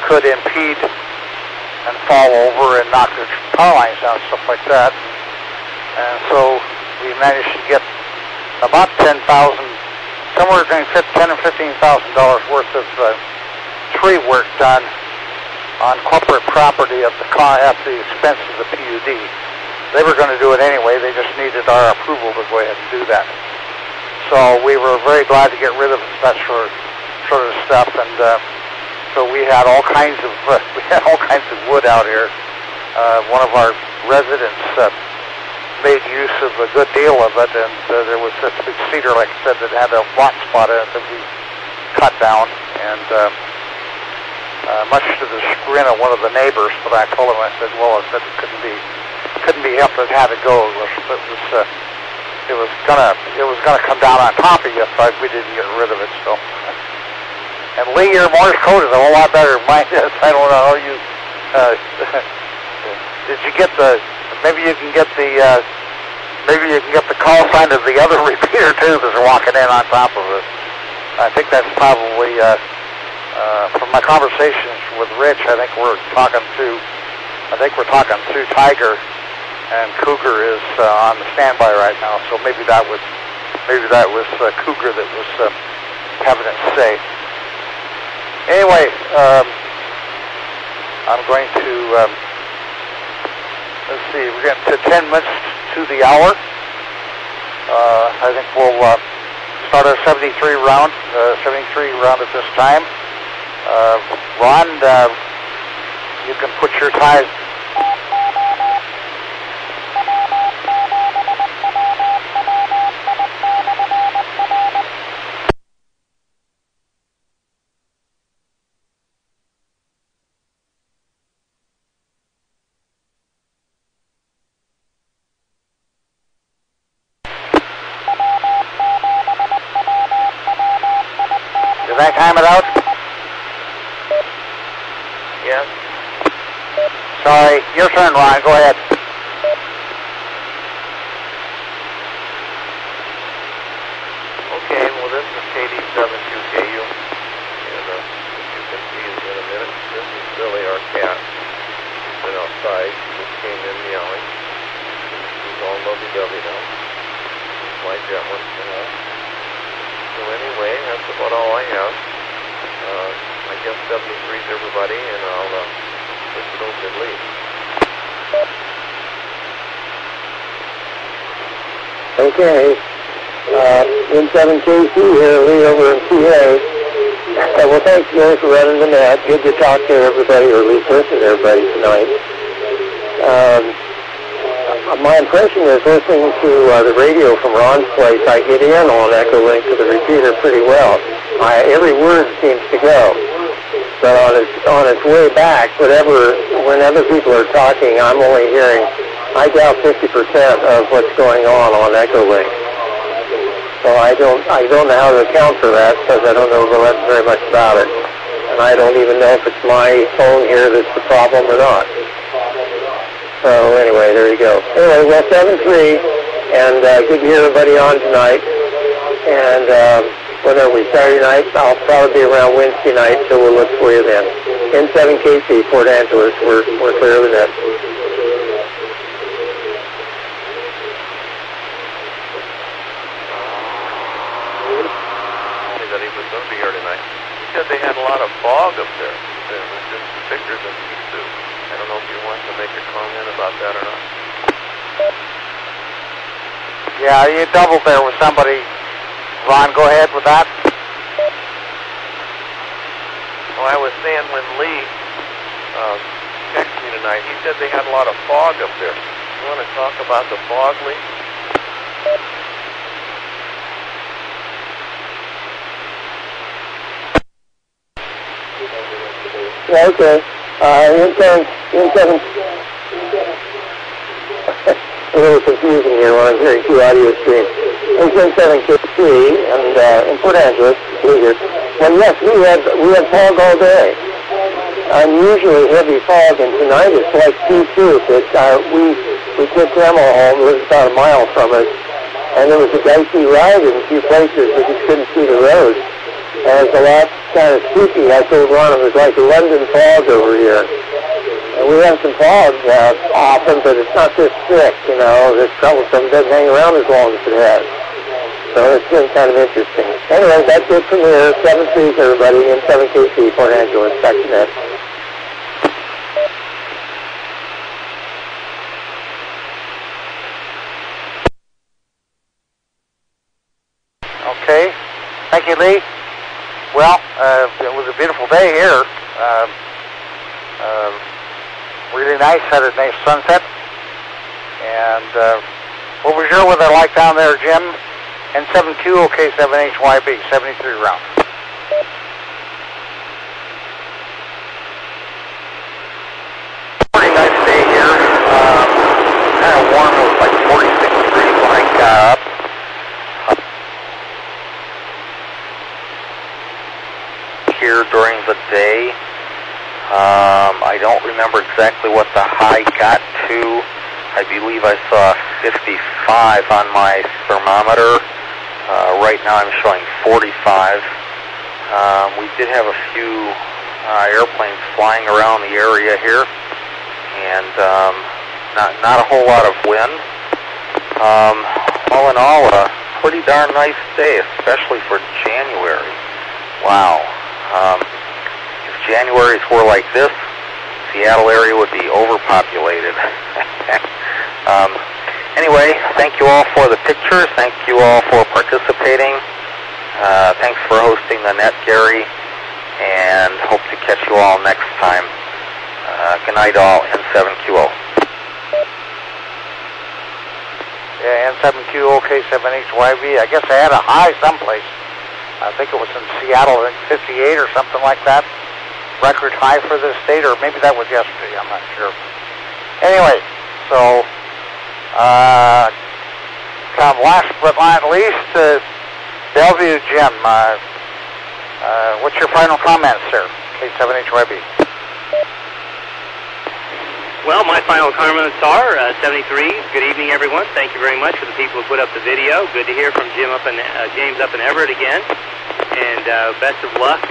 could impede and fall over and knock the power lines down, stuff like that. And so we managed to get about $10,000, somewhere between $10,000 and $15,000 worth of tree work done on corporate property at the expense of the PUD. They were going to do it anyway. They just needed our approval to go ahead and do that. So we were very glad to get rid of that sort of stuff, and so we had all kinds of wood out here. One of our residents made use of a good deal of it, and there was this big cedar, like I said, that had a black spot in it that we cut down, and much to the chagrin of one of the neighbors, but I told him, I said it couldn't be helped. It had to go. It was gonna come down on top of you if we didn't get rid of it. So, and Lee, your Morse code is a whole lot better than mine is. I don't know how you did you get the? Maybe you can get the call sign of the other repeater too that's walking in on top of us. I think that's probably. From my conversations with Rich, I think we're talking through Tiger, and Cougar is on the standby right now. So maybe that was Cougar that was having it say. Anyway, I'm going to let's see. We're getting to 10 minutes to the hour. I think we'll start our 73 round at this time. Ron, you can put your ties. I time it out?
Yes.
Sorry, your turn, Ron. Go ahead.
Okay, well, this is KD72KU. And as you can see in a minute, this is Billy, our cat. He's been outside. He just came in meowing. He's all lovey-dovey now. He's like that once in a while. So anyway, that's about all I have. I guess 73 is everybody, and I'll switch it over to Lee.
Okay. N7KC here, Lee over in PA. Well, thanks, Gary, for running the net. Good to talk to everybody, or at least listen to everybody tonight. My impression is listening to the radio from Ron's place, I get in on Echo Link to the repeater pretty well. Every word seems to go. But on its way back, when other people are talking, I'm only hearing, I doubt 50% of what's going on Echo Link. So I don't know how to account for that because I don't know very much about it. And I don't even know if it's my phone here that's the problem or not. So anyway, there you go. Anyway, well, 7-3, and good to hear everybody on tonight. And when are we? Saturday night? I'll probably be around Wednesday night, so we'll look for you then. N7KC, Port Angeles, we're clear of the net.
That he was going to be here tonight. He said they had a lot of fog up there. It was just thicker than used to. I don't know if you want to make a comment about that or not.
Yeah, you doubled there with somebody. Ron, go ahead with that.
Well, I was saying when Lee texted me tonight, he said they had a lot of fog up there. You want to talk about the fog, Lee?
Yeah, okay. N7, a little confusing here when I'm hearing two audio streams. N7KC and in Port Angeles, here. Well, yes, we had fog all day. Unusually heavy fog, and tonight it's like pea soup. We took Grandma home. It was about a mile from us, and there was a dicey ride in a few places. We just couldn't see the road. And it was a lot kind of spooky. I told Ron it was like London fog over here. And we have some fog often, but it's not this thick, you know. This troublesome doesn't hang around as long as it has. So it's been kind of interesting. Anyway, that's it from here. 7-3, everybody, in 7KC, Port Angeles. Back to net.
Okay. Thank you, Lee. Well, it was a beautiful day here. Really nice, had a nice sunset. And what was your weather like down there, Jim? N72, okay, 7HYB, 73 round.
Pretty nice day here. Kind of warm. It was like 46 degrees when I got up. Here during the day. I don't remember exactly what the high got to. I believe I saw 55 on my thermometer. Right now I'm showing 45. We did have a few airplanes flying around the area here, and not a whole lot of wind. All in all, a pretty darn nice day, especially for January. Wow. If Januaries were like this, Seattle area would be overpopulated. Anyway, thank you all for the pictures. Thank you all for participating. Thanks for hosting the net, Gary, and hope to catch you all next time. Good night, all. N7QO.
Yeah, N7Q, okay, 7HYV. I guess I had a high someplace. I think it was in Seattle, I think 58 or something like that. Record high for this state, or maybe that was yesterday, I'm not sure. Anyway, so, last but not least, Bellevue Jim. What's your final comments, sir? K7HYB.
Well, my final comments are 73. Good evening, everyone. Thank you very much for the people who put up the video. Good to hear from James up in Everett again. And best of luck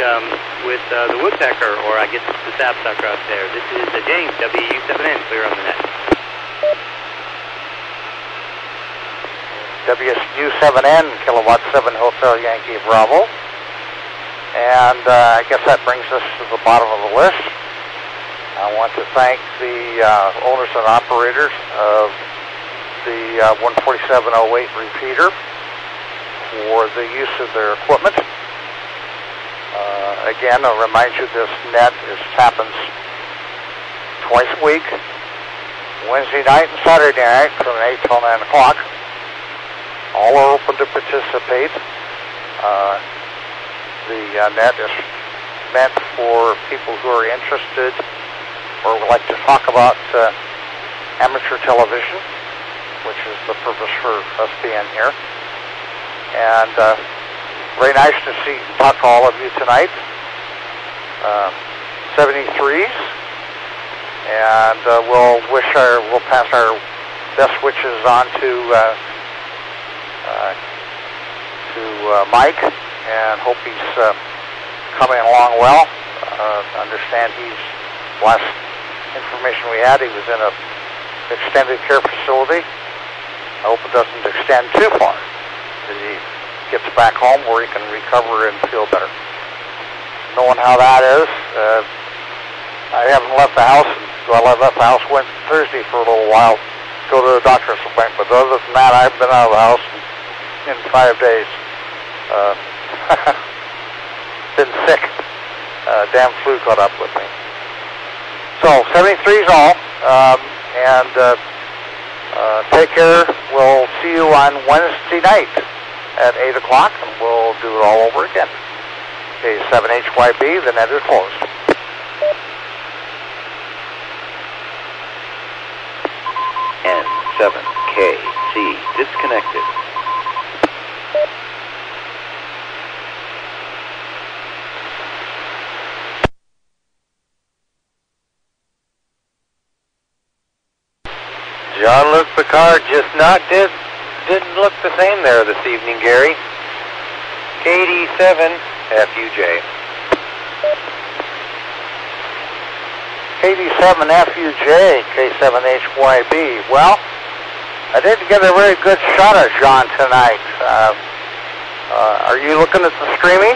with the woodpecker, or I guess it's the sapsucker up there. This is James, WW7N, clear on the net.
WW7N, Kilowatt 7 Hotel Yankee Bravo. And I guess that brings us to the bottom of the list. I want to thank the owners and operators of the 14708 repeater for the use of their equipment. Again, I'll remind you this net happens twice a week, Wednesday night and Saturday night from 8 till 9 o'clock. All are open to participate. The net is meant for people who are interested or would like to talk about amateur television, which is the purpose for us being here. And very nice to talk to all of you tonight. 73s, and we'll pass our best wishes on to Mike, and hope he's coming along well. Understand last information we had, he was in a extended care facility. I hope it doesn't extend too far, that he gets back home where he can recover and feel better. Knowing how that is, I haven't left the house. I left the house Thursday for a little while, go to the doctor's appointment. But other than that, I've been out of the house in 5 days. Been sick. Damn flu caught up with me. So, 73's all, and take care. We'll see you on Wednesday night at 8 o'clock, and we'll do it all over again. Okay, 7HYB, the net is closed.
N7KC disconnected.
Jean-Luc Picard didn't look the same there this evening, Gary. KD7FUJ.
KD7FUJ, K7HYB. Well, I didn't get a very good shot of Jean tonight. Are you looking at the streaming?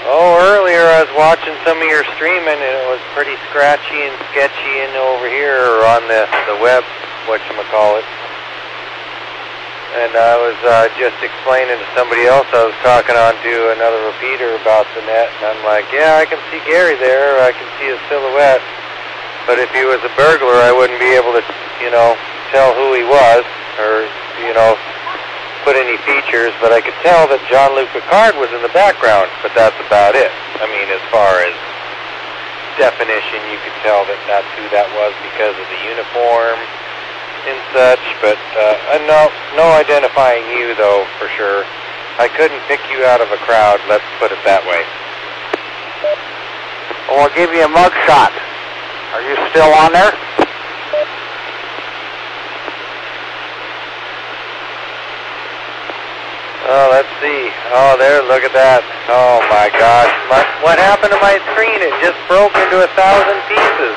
Oh, earlier I was watching some of your streaming, and it was pretty scratchy and sketchy in over here, or on the web, whatchamacallit. And I was just explaining to somebody else I was talking on to another repeater about the net, and I'm like, yeah, I can see Gary there, I can see his silhouette, but if he was a burglar, I wouldn't be able to, tell who he was, or, put any features, but I could tell that Jean-Luc Picard was in the background, but that's about it. I mean, as far as definition, you could tell that that's who that was because of the uniform and such, but no identifying you, though, for sure. I couldn't pick you out of a crowd, let's put it that way.
Well, I'll give you a mug shot. Are you still on there?
Oh, let's see. Oh, there, look at that. Oh, my gosh. What happened to my screen? It just broke into 1,000 pieces.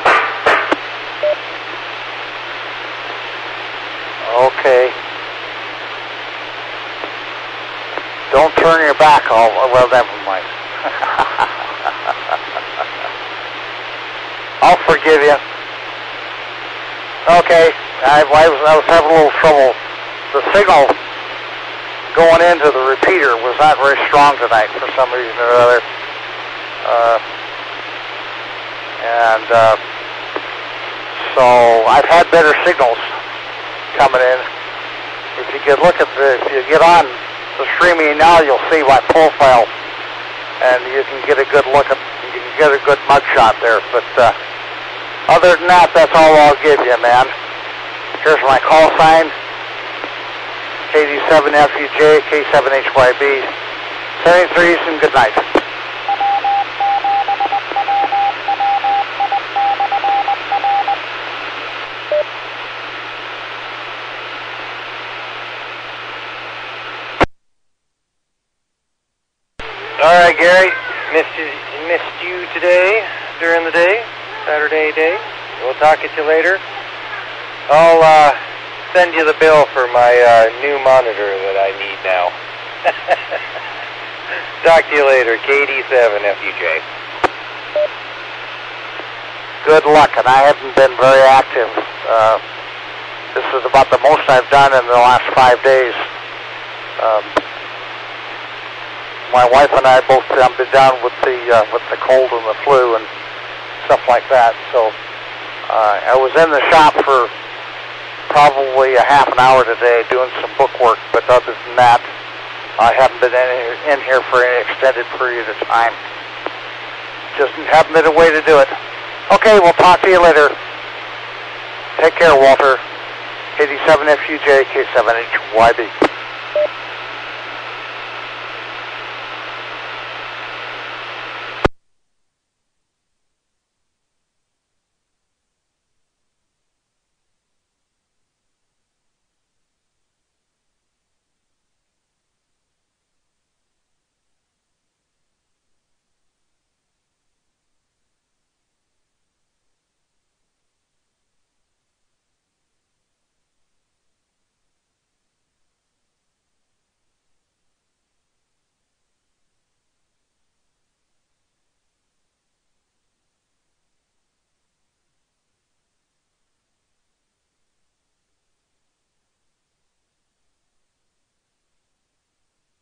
Okay. Don't turn your back. Well, never mind. I'll forgive you. Okay. I was having a little trouble. The signal going into the repeater was not very strong tonight for some reason or other. So I've had better signals coming in. If you get on the streaming now, you'll see my profile, and you can get a good look at, you can get a good mug shot there. But other than that, that's all I'll give you, man. Here's my call sign. KD7FUJ, K7HYB. 73s and good night.
All right, Gary. Missed you today during the day, Saturday day. We'll talk at you later. I'll send you the bill for my new monitor that I need now. Talk to you later, KD7FUJ.
Good luck, and I haven't been very active. This is about the most I've done in the last 5 days. My wife and I both been down with the cold and the flu and stuff like that. So I was in the shop for probably a half an hour today doing some bookwork, but other than that, I haven't been in here for any extended period of time. Just haven't been a way to do it. Okay, we'll talk to you later. Take care, Walter. KD7FUJ, K7HYB.